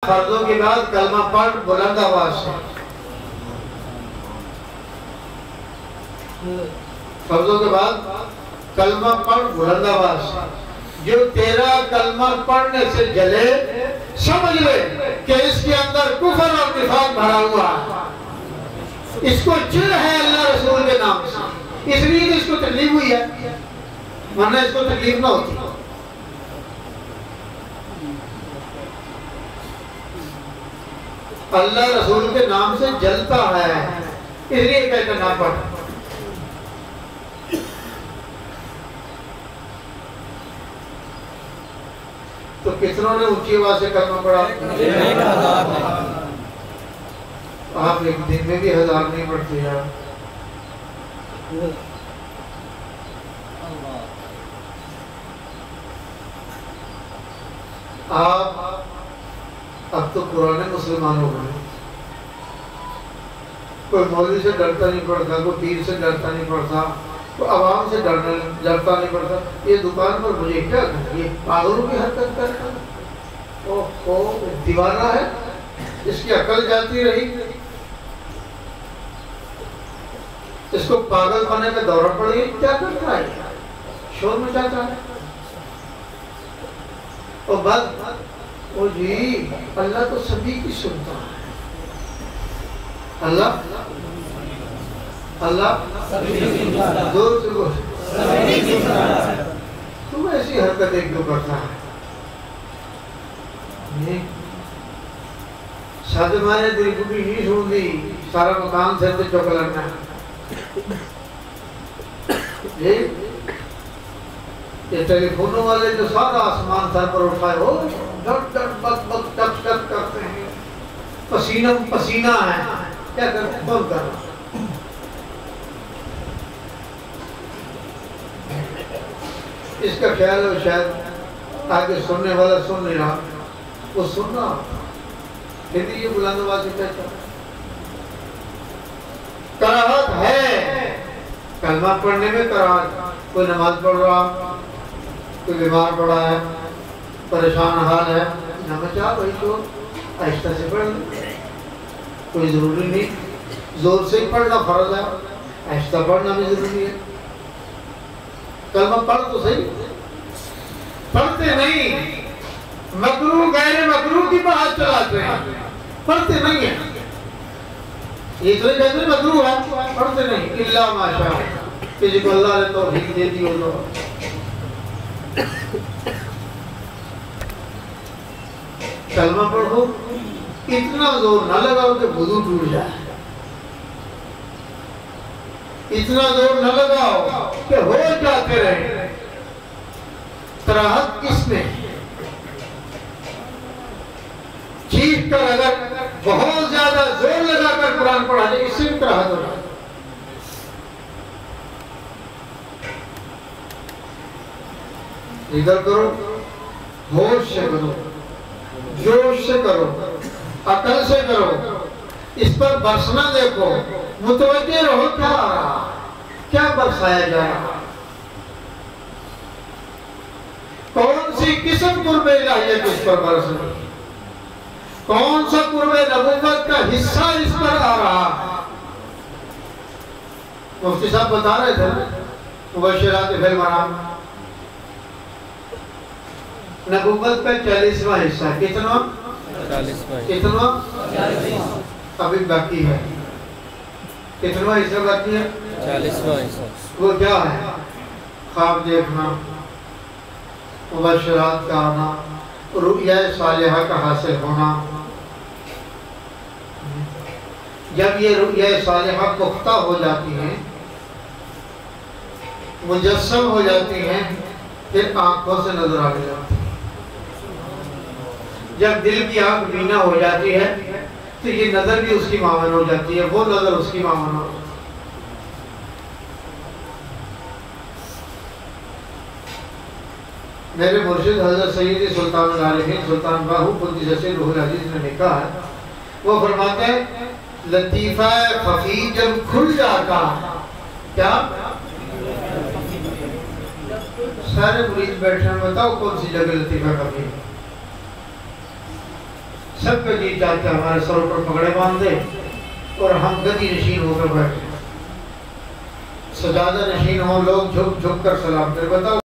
फर्जों के बाद कलमा पढ़ बुलंद आवाज से। फर्जों के बाद कलमा पढ़ बुलंद आवाज से। जो तेरा कलमा पढ़ने से जले समझ ले कि इसके अंदर कुफर और निफाक भरा हुआ है। इसको चिढ़ है अल्लाह रसूल के नाम से, इसलिए तो इसको तकलीफ हुई है, वरना इसको तकलीफ ना होती। अल्लाह रसूल के नाम से जलता है, इसलिए कहते ना पढ़। तो कितनों ने ऊंची आवाज से करना पड़ा? आप एक दिन में भी 1000 नहीं पढ़ते यार। आप अब तो पुराने मुसलमान हो गए। कोई मौलवी से डरता नहीं पड़ता, कोई पीर से डरता नहीं पड़ता, कोई आवाम से डरता नहीं पड़ता। ये दुकान पर मुझे क्या ये पागलों की हरकत करता है। ओ दीवाना है, इसकी अकल जाती रही, इसको पागल पाने का दौरा पड़ गया। क्या करता है? शोर मचाता है। और बस ओ जी, अल्लाह तो सभी की सुनता है। अल्लाह जोर से बोल। तुम ऐसी हरकत एक दो करता है। शादी माने दिल को भी नहीं सुन दी, सारा मकान से तो चौक लगना है। ये टेलीफोनों वाले जो सारा आसमान सर पर उठाए हो, डट डट बक बक टक टक करते हैं, पसीना पसीना है। क्या करते? बंद करना। इसका ख्याल है शायद आगे सुनने वाला सुन नहीं रहा, वो सुन रहा, फिर ये बुलंद आवाज से कहता कराहत है। कलमा पढ़ने में कराहत। कोई नमाज पढ़ रहा, कोई बीमार पड़ा है, परेशान हाल है, न बचा भाई तो आहिस्ता से पढ़। कोई जरूरी नहीं जोर से ही पढ़ना फर्ज है, आहिस्ता पढ़ना भी जरूरी है। कलमा पढ़ तो सही, पढ़ते नहीं, मकरू गैर मकरू की बात चलाते हैं, पढ़ते नहीं है। ये तो कहते मकरू है, पढ़ते नहीं। इल्ला माशा, किसी को अल्लाह ने तौफीक दे दी हो तो। कलमा पढ़ो, इतना जोर न लगाओ कि वुजू टूट जाए, इतना जोर न लगाओ कि हो जाते रहे। कराहत किसमें? चीख कर अगर बहुत ज्यादा जोर लगाकर कुरान पढ़ा जाए, इससे भी कराहत हो जाए। इधर करो, होश से करो, जोश से करो, अकल से करो, इस पर बरसना देखो, मुतवज्जे रहो क्या आ रहा, क्या बरसाया जा रहा, कौन सी किस्म कुर्बे इलाहियत इस पर बरस रही, कौन सा कुर्बे नबुव्वत का हिस्सा इस पर आ रहा। मुफ्ती साहब बता रहे थे मुबश्शिरात बिल मनाम, नबुव्वत का 40वां हिस्सा। कितना? 40वां अभी बाकी है। कितना हिस्सा बाकी है? 40वां हिस्सा। वो क्या है? ख्वाब देखना, मुबश्शिरात का आना, रुया सालिहा का हासिल होना। जब ये रुया सालिहा पुख्ता हो जाती हैं, मुजस्सम हो जाती हैं, फिर आंखों से नजर आने लगती है। जब दिल की आंख बीना हो जाती है तो ये नजर भी उसकी मामन हो जाती है, वो नजर उसकी मामन हो जाती है। मेरे मुर्शिद हजरत सैयदी सुल्तान आरिफीन सुल्तान बाहू कुद्दस रूहुल अजीज ने लिखा है, वो फरमाते हैं लतीफा खफी जब खुल जाता, क्या सारे मुरीद बैठे हैं, बताओ कौन सी जगह लतीफा खफी? सबके जी चाहते हमारे सरों पर पकड़े बांध दे और हम गदी नशीन होकर बैठे, सजादा नशीन हो, लोग झुक झुक कर सलाम कर। बताओ